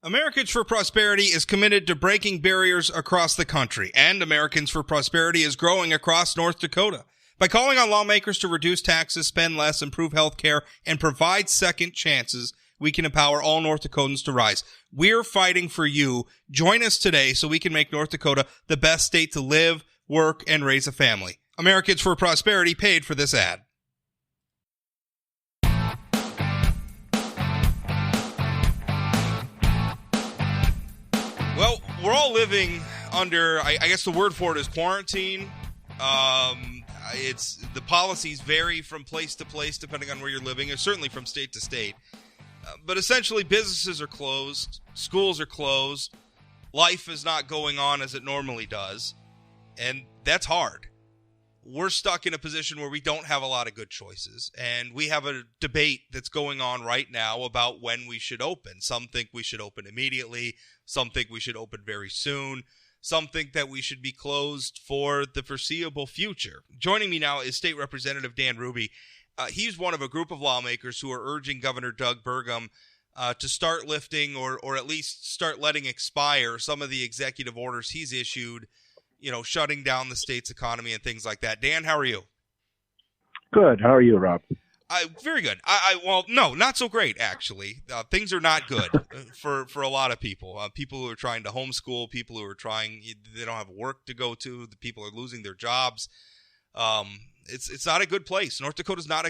Americans for Prosperity is committed to breaking barriers across the country, and Americans for Prosperity is growing across North Dakota. By calling on lawmakers to reduce taxes, spend less, improve health care, and provide second chances, we can empower all North Dakotans to rise. We're fighting for you. Join us today so we can make North Dakota the best state to live, work, and raise a family. Americans for Prosperity paid for this ad. Well, we're all living under, I guess the word for it is quarantine. It's the policies vary from place to place depending on where you're living, or certainly from state to state. But essentially, businesses are closed, schools are closed, life is not going on as it normally does, and that's hard. We're stuck in a position where we don't have a lot of good choices, and we have a debate that's going on right now about when we should open. Some think we should open immediately. Some think we should open very soon. Some think that we should be closed for the foreseeable future. Joining me now is State Representative Dan Ruby. He's one of a group of lawmakers who are urging Governor Doug Burgum to start lifting or at least start letting expire some of the executive orders he's issued, shutting down the state's economy and things like that. Dan, how are you? Good. How are you, Rob? Very good. Well, no, not so great, actually. Things are not good for a lot of people. People who are trying to homeschool, people who are they don't have work to go to, the people are losing their jobs. It's not a good place. North Dakota's not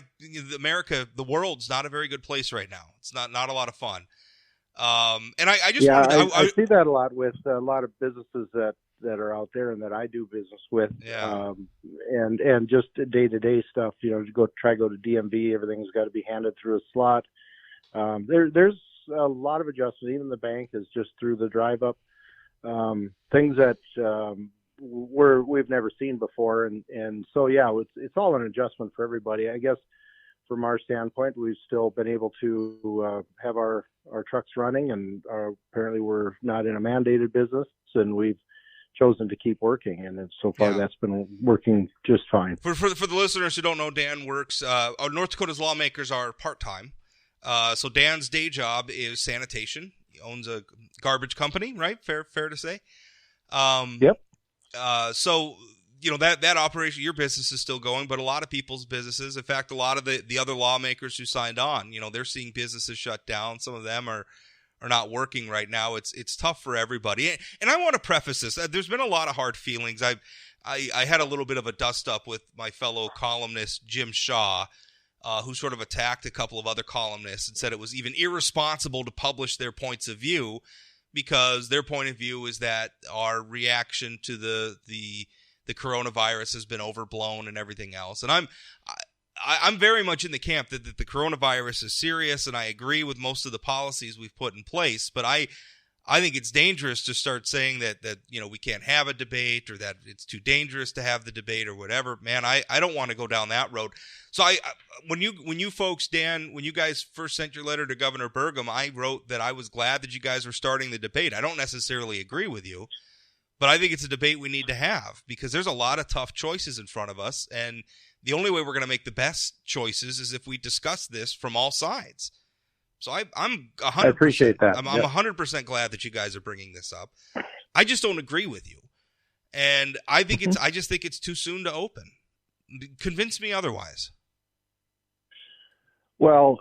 America, the world's not a very good place right now. It's not a lot of fun. And I just wanted to, I see that a lot with a lot of businesses that are out there and that I do business with. Yeah. And just day-to-day stuff, to go to DMV, everything's got to be handed through a slot. There's a lot of adjustments. Even the bank is just through the drive up. Things that we've never seen before. And so, yeah, it's all an adjustment for everybody. I guess from our standpoint, we've still been able to have our trucks running, and apparently we're not in a mandated business, and we've chosen to keep working, and so far that's been working just fine. For the listeners who don't know, Dan works. North Dakota's lawmakers are part-time. So Dan's day job is sanitation. He owns a garbage company, right? Fair to say. Yep. So that operation, your business is still going, but a lot of people's businesses, in fact, a lot of the other lawmakers who signed on, they're seeing businesses shut down. Some of them are not working right now. It's tough for everybody. And I want to preface this. There's been a lot of hard feelings. I had a little bit of a dust up with my fellow columnist, Jim Shaw, who sort of attacked a couple of other columnists and said it was even irresponsible to publish their points of view because their point of view is that our reaction to the coronavirus has been overblown and everything else. And I'm very much in the camp that the coronavirus is serious, and I agree with most of the policies we've put in place. But I think it's dangerous to start saying that we can't have a debate or that it's too dangerous to have the debate or whatever. Man, I don't want to go down that road. So when you folks, Dan, when you guys first sent your letter to Governor Burgum, I wrote that I was glad that you guys were starting the debate. I don't necessarily agree with you, but I think it's a debate we need to have because there's a lot of tough choices in front of us, and the only way we're going to make the best choices is if we discuss this from all sides. So I'm 100%. I appreciate that. I'm 100% glad that you guys are bringing this up. I just don't agree with you, and I think I just think it's too soon to open. Convince me otherwise. Well,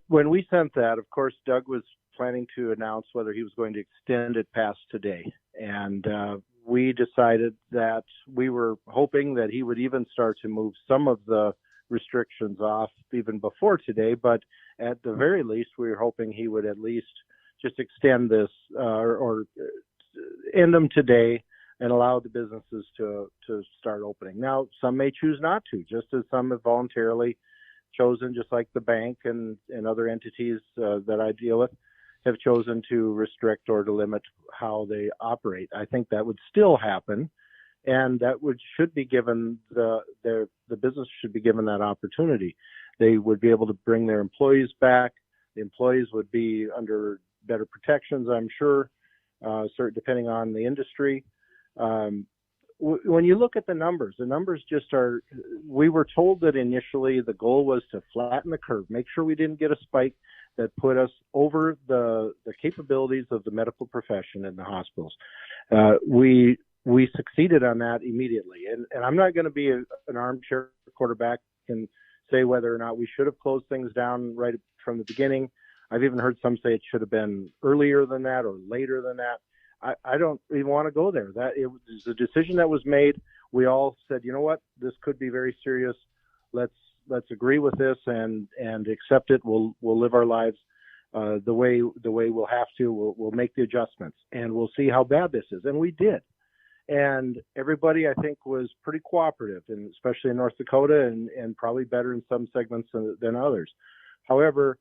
when we sent that, of course, Doug was planning to announce whether he was going to extend it past today, and we decided that we were hoping that he would even start to move some of the restrictions off even before today. But at the very least, we were hoping he would at least just extend this or end them today and allow the businesses to start opening. Now, some may choose not to, just as some have voluntarily chosen, just like the bank and other entities that I deal with, have chosen to restrict or to limit how they operate. I think that would still happen, and that should be given the business should be given that opportunity. They would be able to bring their employees back. The employees would be under better protections, I'm sure, depending on the industry. When you look at the numbers just are, we were told that initially the goal was to flatten the curve, make sure we didn't get a spike, that put us over the capabilities of the medical profession in the hospitals. We succeeded on that immediately. And I'm not going to be an armchair quarterback and say whether or not we should have closed things down right from the beginning. I've even heard some say it should have been earlier than that or later than that. I don't even want to go there. That it was a decision that was made. We all said, you know what, this could be very serious. Let's agree with this and accept it. We'll live our lives the way we'll have to. We'll make the adjustments and we'll see how bad this is. And we did. And everybody, I think, was pretty cooperative, and especially in North Dakota, and probably better in some segments than others. However,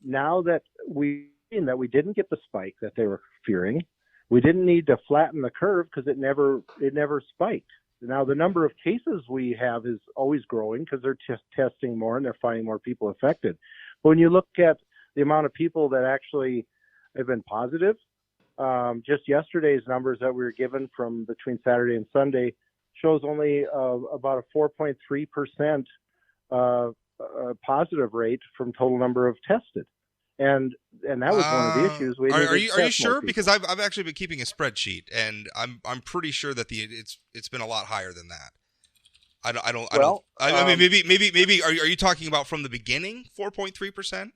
now that we didn't get the spike that they were fearing, we didn't need to flatten the curve because it never spiked. Now, the number of cases we have is always growing because they're testing more and they're finding more people affected. But when you look at the amount of people that actually have been positive, just yesterday's numbers that we were given from between Saturday and Sunday shows only about a 4.3% positive rate from total number of tested. And that was one of the issues. Are you sure? Because I've actually been keeping a spreadsheet, and I'm pretty sure that it's been a lot higher than that. I mean, maybe are you talking about from the beginning 4.3%?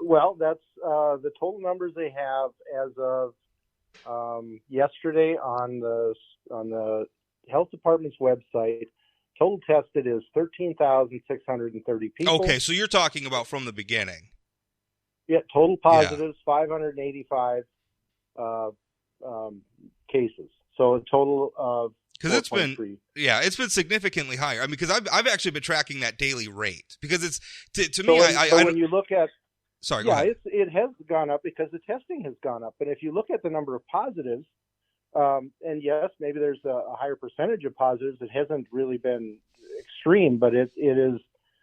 Well, that's the total numbers they have as of yesterday on the health department's website. Total tested is 13,630 people. Okay, so you're talking about from the beginning. Yeah, total positives, 585 cases. So a total of because it's been significantly higher. I mean, because I've actually been tracking that daily rate because it's to me. When you look at go ahead. it has gone up because the testing has gone up, and if you look at the number of positives. And yes, maybe there's a higher percentage of positives. It hasn't really been extreme, but it is.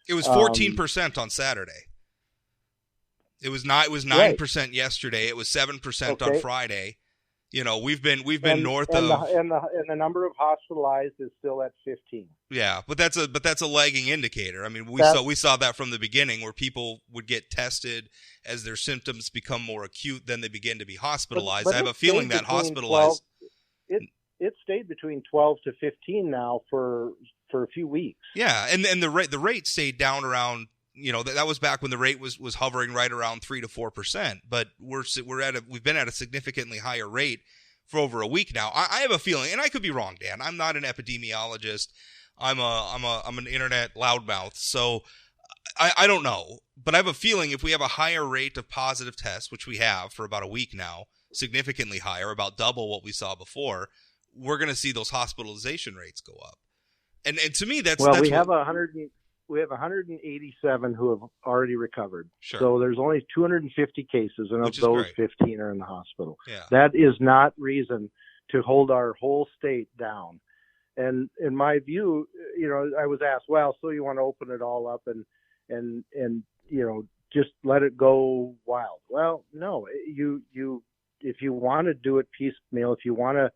It was 14% on Saturday. It was 9% yesterday. It was 7% on Friday. You know, we've been north of the number of hospitalized is still at 15. Yeah, but that's a lagging indicator. I mean, we saw that from the beginning where people would get tested as their symptoms become more acute, then they begin to be hospitalized. But I have a feeling that hospitalized. It stayed between 12 to 15 now for a few weeks. Yeah, and the rate stayed down around. You know, that was back when the rate was hovering right around 3 to 4%. But we've been at a significantly higher rate for over a week now. I have a feeling, and I could be wrong, Dan. I'm not an epidemiologist. I'm an internet loudmouth, so I don't know. But I have a feeling if we have a higher rate of positive tests, which we have for about a week now, significantly higher, about double what we saw before, we're going to see those hospitalization rates go up. And to me, we have 187 who have already recovered. Sure. So there's only 250 cases, and of those, 15 are in the hospital. Yeah. That is not reason to hold our whole state down. And in my view, you know, I was asked, well, so you want to open it all up and you know, just let it go wild? Well, no. If you want to do it piecemeal, if you want to,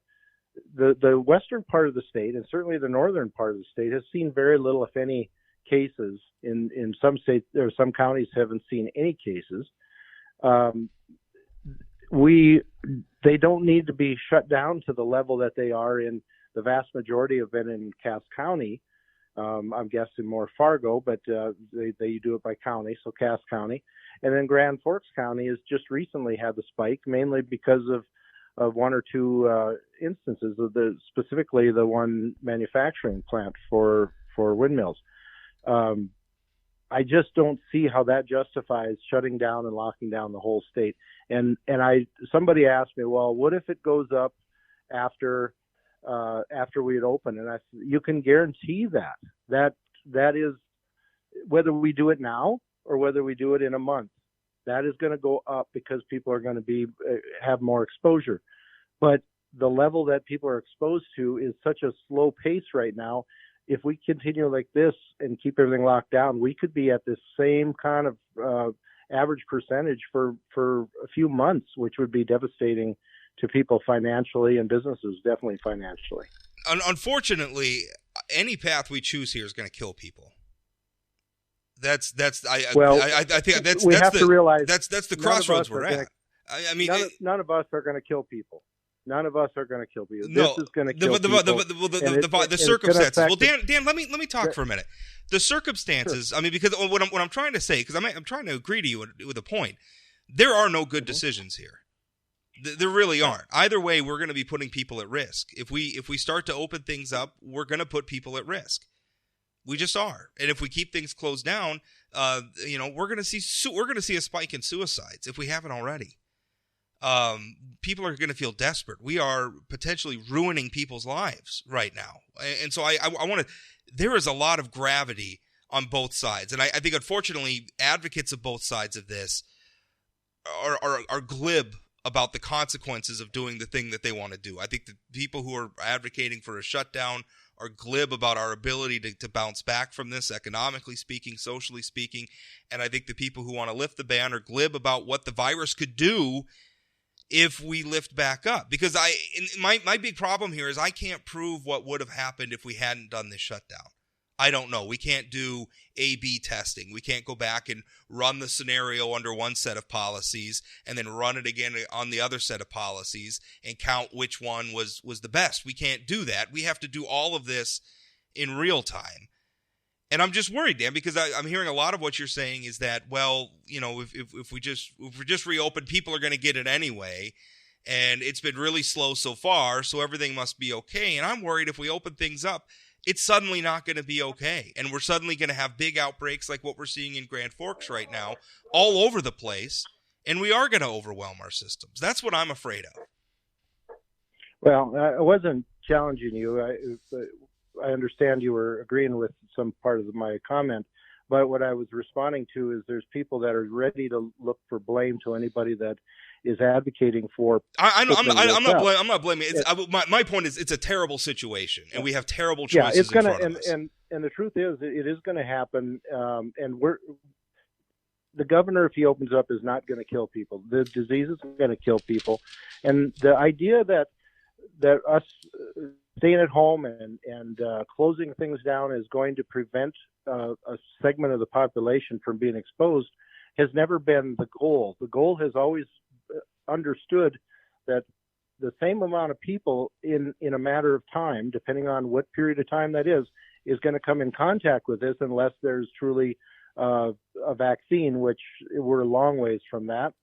the western part of the state, and certainly the northern part of the state, has seen very little, if any, cases. In some states or some counties haven't seen any cases. They don't need to be shut down to the level that they are in. The vast majority have been in Cass County. I'm guessing more Fargo, but they do it by county, so Cass County. And then Grand Forks County has just recently had the spike, mainly because of one or two instances of specifically the one manufacturing plant for windmills. I just don't see how that justifies shutting down and locking down the whole state. And somebody asked me, well, what if it goes up after we had opened? And I said, you can guarantee that is, whether we do it now or whether we do it in a month, that is going to go up because people are going to have more exposure. But the level that people are exposed to is such a slow pace right now. If we continue like this and keep everything locked down, we could be at this same kind of average percentage for a few months, which would be devastating to people financially and businesses, definitely financially. Unfortunately, any path we choose here is going to kill people. I think that's we have to realize that's the crossroads we're at. I mean, none of us are going to kill people. None of us are going to kill people. No, this is going to kill people. The circumstances. Well, Dan, let me talk for a minute. The circumstances. Sure. I mean, because what I'm trying to say, because I'm trying to agree to you with a point. There are no good decisions here. There really aren't. Either way, we're going to be putting people at risk. If we start to open things up, we're going to put people at risk. We just are. And if we keep things closed down, we're going to see a spike in suicides if we haven't already. People are going to feel desperate. We are potentially ruining people's lives right now. And so I want to, there is a lot of gravity on both sides. And I think, unfortunately, advocates of both sides of this are glib about the consequences of doing the thing that they want to do. I think the people who are advocating for a shutdown are glib about our ability to bounce back from this, economically speaking, socially speaking. And I think the people who want to lift the ban are glib about what the virus could do if we lift back up. Because my big problem here is I can't prove what would have happened if we hadn't done this shutdown. I don't know. We can't do A/B testing. We can't go back and run the scenario under one set of policies and then run it again on the other set of policies and count which one was the best. We can't do that. We have to do all of this in real time. And I'm just worried, Dan, because I'm hearing a lot of what you're saying is that, well, if we just reopen, people are going to get it anyway. And it's been really slow so far, so everything must be okay. And I'm worried if we open things up, it's suddenly not going to be okay. And we're suddenly going to have big outbreaks like what we're seeing in Grand Forks right now, all over the place. And we are going to overwhelm our systems. That's what I'm afraid of. Well, I wasn't challenging you. I understand you were agreeing with some part of my comment. But what I was responding to is there's people that are ready to look for blame to anybody that is advocating for. I'm not blaming. My point is, it's a terrible situation, and we have terrible choices. It's going to. And the truth is, it is going to happen. And the governor, if he opens up, is not going to kill people. The disease is going to kill people, and the idea that us staying at home and closing things down is going to prevent a segment of the population from being exposed has never been the goal. The goal has always understood that the same amount of people in a matter of time, depending on what period of time that is going to come in contact with this unless there's truly a vaccine, which we're a long ways from that.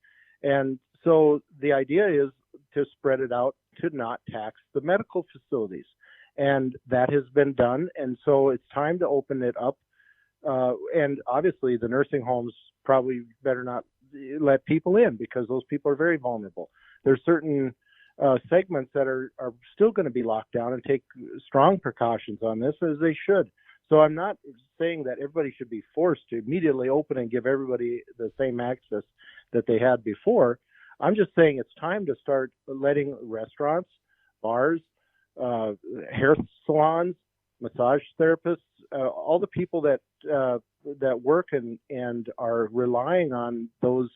And so the idea is to spread it out, to not tax the medical facilities. And that has been done. And so it's time to open it up. And obviously the nursing homes probably better not let people in because those people are very vulnerable. There's certain segments that are still going to be locked down and take strong precautions on this, as they should. So I'm not saying that everybody should be forced to immediately open and give everybody the same access that they had before. I'm just saying it's time to start letting restaurants, bars, hair salons, massage therapists, all the people that work and are relying on those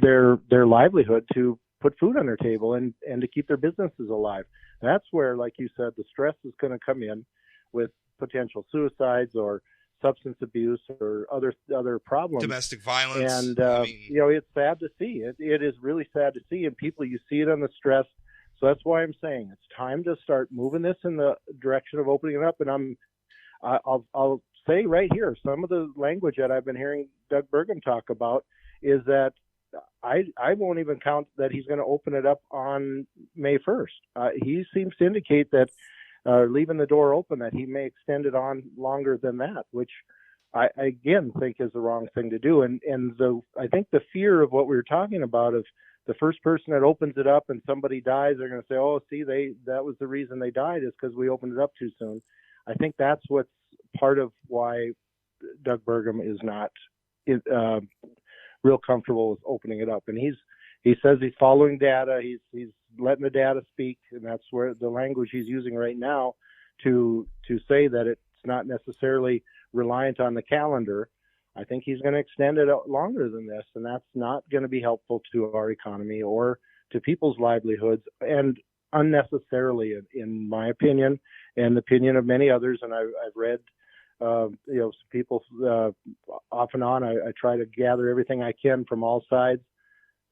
their livelihood to put food on their table and to keep their businesses alive. That's where, like you said, the stress is going to come in with potential suicides or substance abuse or other problems, domestic violence, and it's sad to see. It is really sad to see, and people, you see it on the stress. So that's why I'm saying it's time to start moving this in the direction of opening it up. And I'll say right here, some of the language that I've been hearing Doug Burgum talk about is that I won't even count that he's going to open it up on May 1st. He seems to indicate that leaving the door open, that he may extend it on longer than that, which I again think is the wrong thing to do. And I think the fear of what we were talking about, of the first person that opens it up and somebody dies, they're going to say, oh, see, that was the reason they died, is because we opened it up too soon. I think that's what's part of why Doug Burgum is not real comfortable with opening it up. And he says he's following data. He's letting the data speak, and that's where the language he's using right now to say that it's not necessarily reliant on the calendar. I think he's going to extend it out longer than this, and that's not going to be helpful to our economy or to people's livelihoods, and unnecessarily, in my opinion, and the opinion of many others. And I've read Some people off and on. I try to gather everything I can from all sides.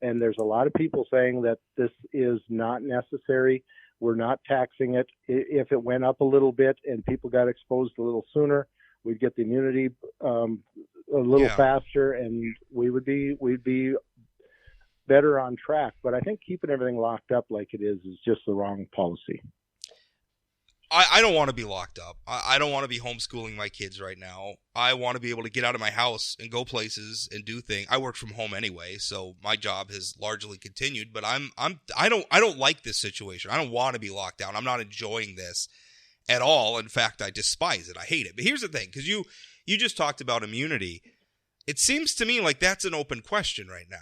And there's a lot of people saying that this is not necessary. We're not taxing it. If it went up a little bit and people got exposed a little sooner, we'd get the immunity a little faster, and we'd be better on track. But I think keeping everything locked up like it is just the wrong policy. I don't want to be locked up. I don't want to be homeschooling my kids right now. I want to be able to get out of my house and go places and do things. I work from home anyway, so my job has largely continued. But I don't like this situation. I don't want to be locked down. I'm not enjoying this at all. In fact, I despise it. I hate it. But here's the thing, because you just talked about immunity. It seems to me like that's an open question right now.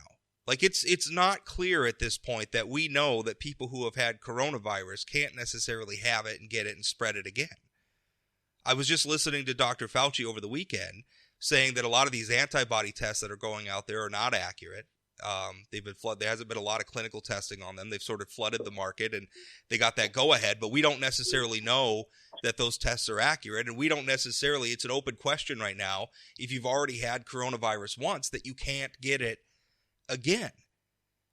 Like it's not clear at this point that we know that people who have had coronavirus can't necessarily have it and get it and spread it again. I was just listening to Dr. Fauci over the weekend saying that a lot of these antibody tests that are going out there are not accurate. They've been there hasn't been a lot of clinical testing on them. They've sort of flooded the market and they got that go ahead, but we don't necessarily know that those tests are accurate, and we don't necessarily, it's an open question right now, if you've already had coronavirus once, that you can't get it again.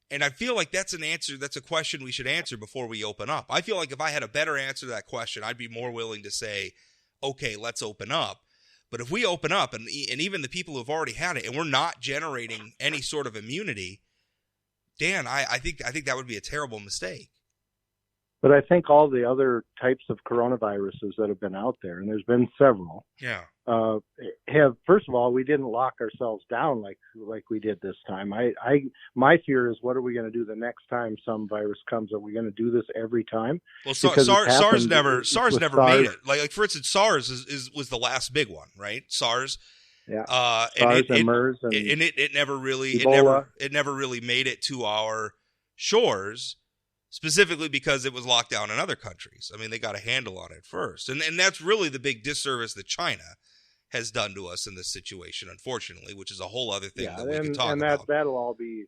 And I feel like that's a question we should answer before we open up. I feel like if I had a better answer to that question, I'd be more willing to say, okay, let's open up. But if we open up and even the people who've already had it and we're not generating any sort of immunity, Dan, I think that would be a terrible mistake. But I think all the other types of coronaviruses that have been out there, and there's been several, have, first of all, we didn't lock ourselves down like we did this time. My fear is, what are we going to do the next time some virus comes? Are we going to do this every time? Well, SARS never made it. Like for instance, SARS was the last big one, right? SARS. Yeah. SARS and MERS and it never really Ebola. it never really made it to our shores. Specifically because it was locked down in other countries. I mean, they got a handle on it first. And that's really the big disservice that China has done to us in this situation, unfortunately, which is a whole other thing that we can talk about. And that'll all be,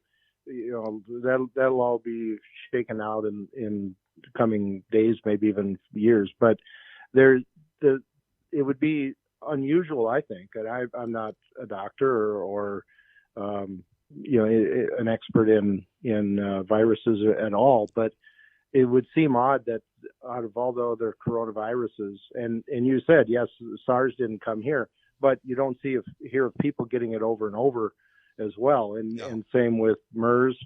that'll all be shaken out in the coming days, maybe even years. But it would be unusual, I think, and I'm not a doctor or an expert in viruses at all, but it would seem odd that out of all the other coronaviruses, and you said, yes, SARS didn't come here, but you don't hear of people getting it over and over as well. And same with MERS,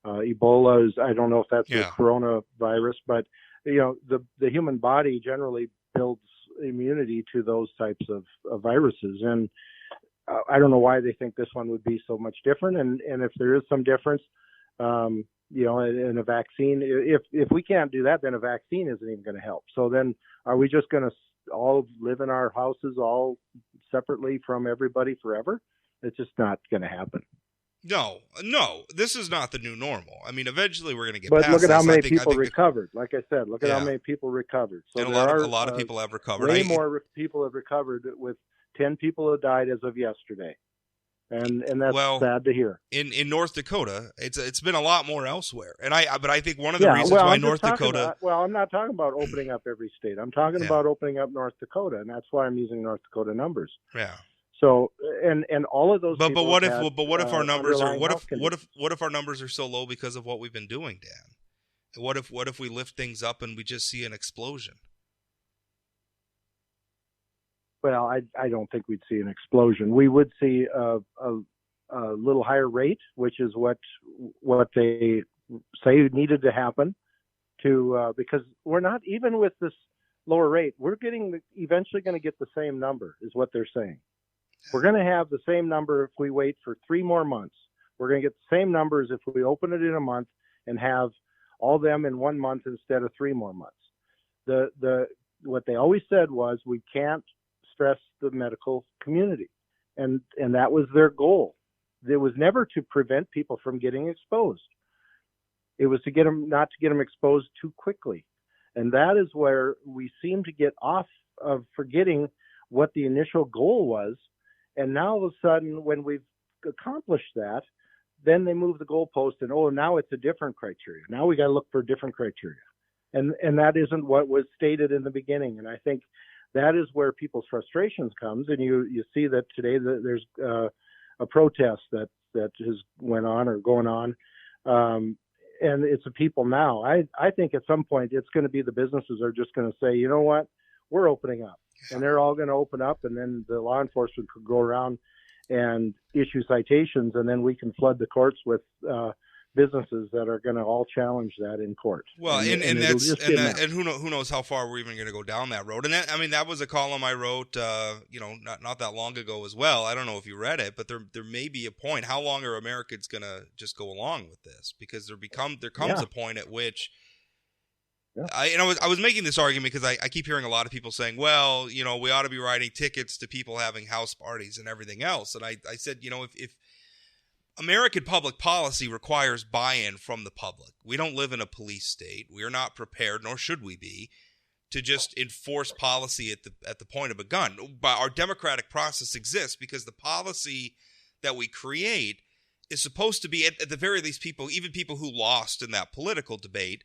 Ebola I don't know if that's a coronavirus, but the human body generally builds immunity to those types of viruses. And I don't know why they think this one would be so much different. And if there is some difference, in a vaccine, if we can't do that, then a vaccine isn't even going to help. So then are we just going to all live in our houses all separately from everybody forever? It's just not going to happen. No, this is not the new normal. I mean, eventually we're going to get past this. But look at how many people recovered. Like I said, look at how many people recovered. So and a lot of people have recovered. Way more people have recovered, with 10 people who died as of yesterday. And that's sad to hear. In North Dakota, it's been a lot more elsewhere. But I think one of the reasons why North Dakota. I'm not talking about opening up every state. I'm talking about opening up North Dakota, and that's why I'm using North Dakota numbers. Yeah. So and all of those. But what if our numbers are what if our numbers are so low because of what we've been doing, Dan? What if we lift things up and we just see an explosion? Well, I don't think we'd see an explosion. We would see a little higher rate, which is what they say needed to happen because we're not, even with this lower rate, we're eventually going to get the same number, is what they're saying. We're going to have the same number if we wait for 3 more months. We're going to get the same numbers if we open it in a month and have all them in 1 month instead of 3 more months. What they always said was, we can't stress the medical community, and that was their goal. It was never to prevent people from getting exposed. It was not to get them exposed too quickly. And that is where we seem to get off of forgetting what the initial goal was. And now all of a sudden, when we've accomplished that, then they move the goalpost and, now it's a different criteria. Now we got to look for different criteria. And that isn't what was stated in the beginning. And I think that is where people's frustrations comes. And you see that today that there's a protest that has went on or going on. And it's the people now. I think at some point it's going to be the businesses are just going to say, you know what, we're opening up. And they're all going to open up, and then the law enforcement could go around and issue citations, and then we can flood the courts with businesses that are going to all challenge that in court. Well, and who knows how far we're even going to go down that road. And that was a column I wrote, not that long ago as well. I don't know if you read it, but there may be a point. How long are Americans going to just go along with this? Because there comes a point at which. Yeah. I was making this argument because I keep hearing a lot of people saying, well, we ought to be writing tickets to people having house parties and everything else. And I said, if American public policy requires buy-in from the public, we don't live in a police state. We are not prepared, nor should we be, to just enforce policy at the point of a gun. But our democratic process exists because the policy that we create is supposed to be, at the very least, even people who lost in that political debate,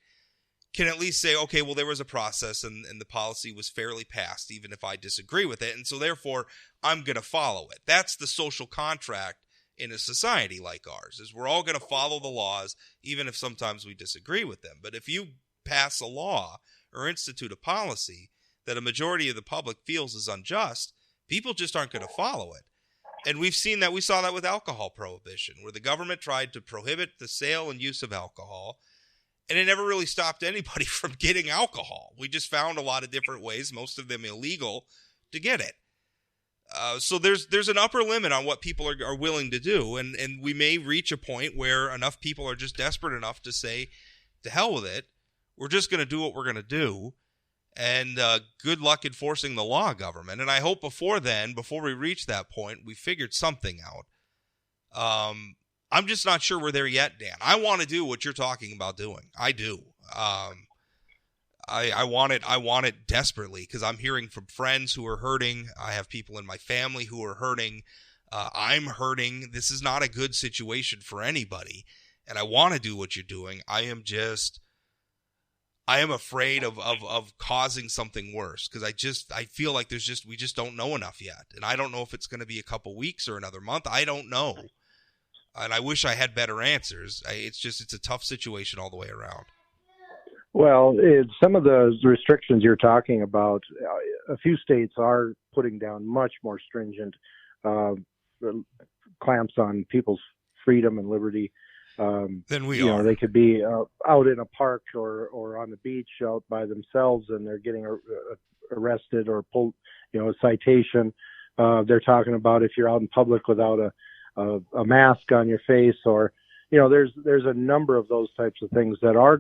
can at least say, okay, well, there was a process and the policy was fairly passed, even if I disagree with it. And so therefore, I'm going to follow it. That's the social contract in a society like ours, is we're all going to follow the laws, even if sometimes we disagree with them. But if you pass a law or institute a policy that a majority of the public feels is unjust, people just aren't going to follow it. And we saw that with alcohol prohibition, where the government tried to prohibit the sale and use of alcohol, and it never really stopped anybody from getting alcohol. We just found a lot of different ways, most of them illegal, to get it. So there's an upper limit on what people are willing to do, and we may reach a point where enough people are just desperate enough to say, to hell with it, we're just going to do what we're going to do, and good luck enforcing the law, government. And I hope before we reach that point, we figured something out. I'm just not sure we're there yet, Dan. I want to do what you're talking about doing. I do. I want it desperately because I'm hearing from friends who are hurting. I have people in my family who are hurting. I'm hurting. This is not a good situation for anybody, and I want to do what you're doing. I am afraid of causing something worse because I feel like we just don't know enough yet, and I don't know if it's going to be a couple weeks or another month. I don't know. And I wish I had better answers. It's a tough situation all the way around. Well, some of the restrictions you're talking about, a few states are putting down much more stringent clamps on people's freedom and liberty. Than we are. They could be out in a park or on the beach out by themselves, and they're getting arrested or pulled, a citation. They're talking about if you're out in public without a mask on your face, or there's a number of those types of things that are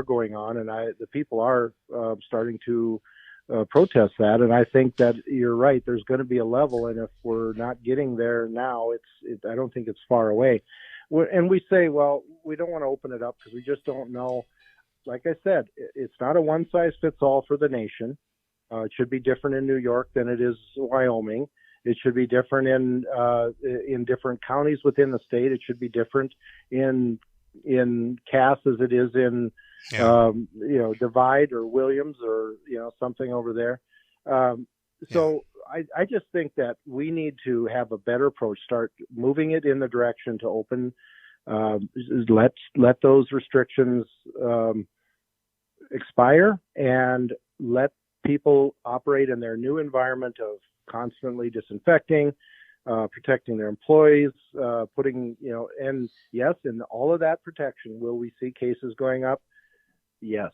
going on, and the people are starting to protest that. And I think that you're right. There's going to be a level, and if we're not getting there now, I don't think it's far away. And we say, well, we don't want to open it up because we just don't know. Like I said, it's not a one size fits all for the nation. It should be different in New York than it is Wyoming. It should be different in different counties within the state. It should be different in Cass as it is in Divide or Williams or something over there. So I just think that we need to have a better approach. Start moving it in the direction to open. Let those restrictions expire and let people operate in their new environment of constantly disinfecting, protecting their employees, and yes, in all of that protection, will we see cases going up? Yes.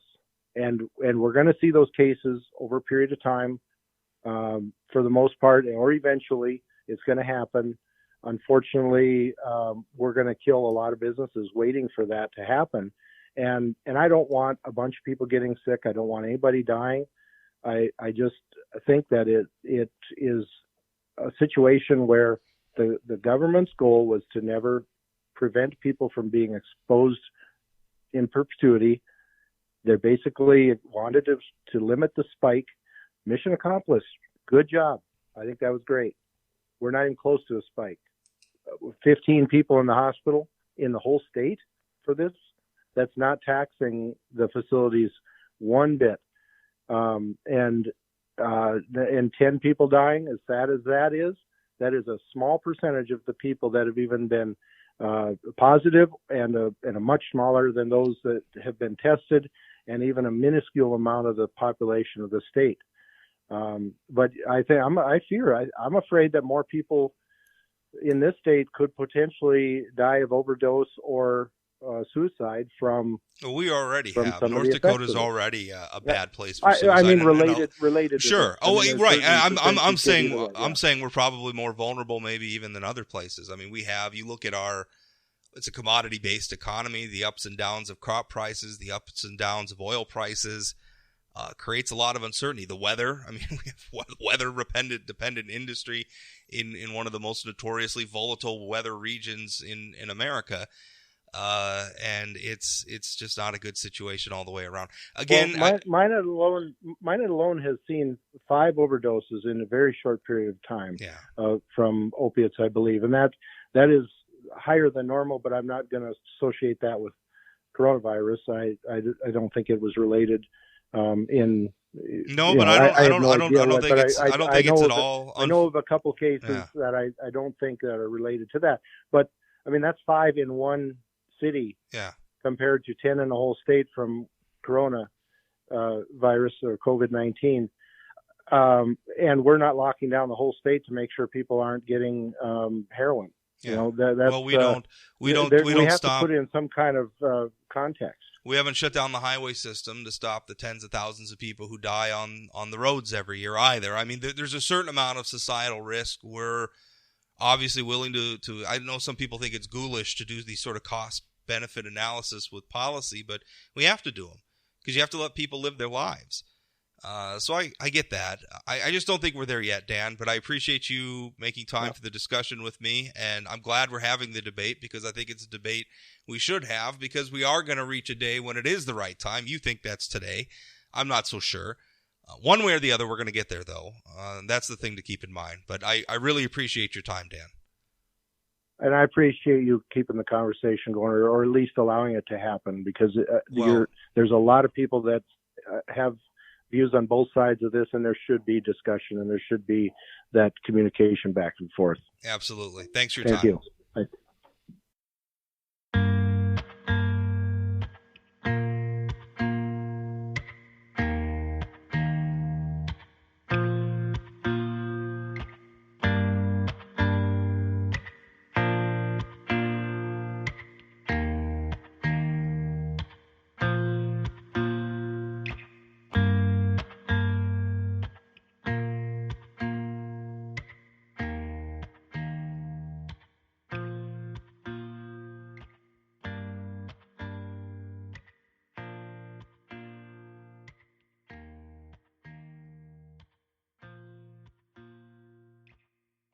And we're going to see those cases over a period of time, for the most part, or eventually it's going to happen. Unfortunately, we're going to kill a lot of businesses waiting for that to happen. And I don't want a bunch of people getting sick. I don't want anybody dying. I just think that it is a situation where the government's goal was to never prevent people from being exposed in perpetuity. They basically wanted to limit the spike. Mission accomplished. Good job. I think that was great. We're not even close to a spike. 15 people in the hospital in the whole state for this. That's not taxing the facilities one bit. And and 10 people dying, as sad as that is a small percentage of the people that have even been positive, and a much smaller than those that have been tested, and even a minuscule amount of the population of the state. But I'm afraid that more people in this state could potentially die of overdose or suicide from. Well, we already from have. some North of the Dakota is effects of it. already a bad place for suicide. I mean, related. Sure. To this. Right. I'm saying either way, yeah. I'm saying we're probably more vulnerable, maybe even than other places. I mean, you look at it's a commodity-based economy. The ups and downs of crop prices, the ups and downs of oil prices, creates a lot of uncertainty. The weather. I mean, we have weather-dependent industry in one of the most notoriously volatile weather regions in America. And it's just not a good situation all the way around. Again, well, Minot alone has seen 5 overdoses in a very short period of time. Yeah. From opiates, I believe, and that is higher than normal. But I'm not going to associate that with coronavirus. I don't think it was related. I don't think it's at all. I know of a couple cases that I don't think that are related to that. But I mean, that's 5 in one city, compared to 10 in the whole state from corona virus or COVID-19. And we're not locking down the whole state to make sure people aren't getting heroin. Yeah. You know, that's, well, we don't we have stop. to put it in some kind of context. We haven't shut down the highway system to stop the tens of thousands of people who die on the roads every year either. I mean, there's a certain amount of societal risk. We're obviously willing to I know some people think it's ghoulish to do these sort of cost-benefit analysis with policy, but we have to do them because you have to let people live their lives. So I get that. I just don't think we're there yet, Dan, but I appreciate you making time for the discussion with me, and I'm glad we're having the debate because I think it's a debate we should have because we are going to reach a day when it is the right time. You think that's today. I'm not so sure. One way or the other, we're going to get there, though. That's the thing to keep in mind. But I really appreciate your time, Dan. And I appreciate you keeping the conversation going, or at least allowing it to happen, because there's a lot of people that have views on both sides of this, and there should be discussion, and there should be that communication back and forth. Absolutely. Thanks for your time. Thank you.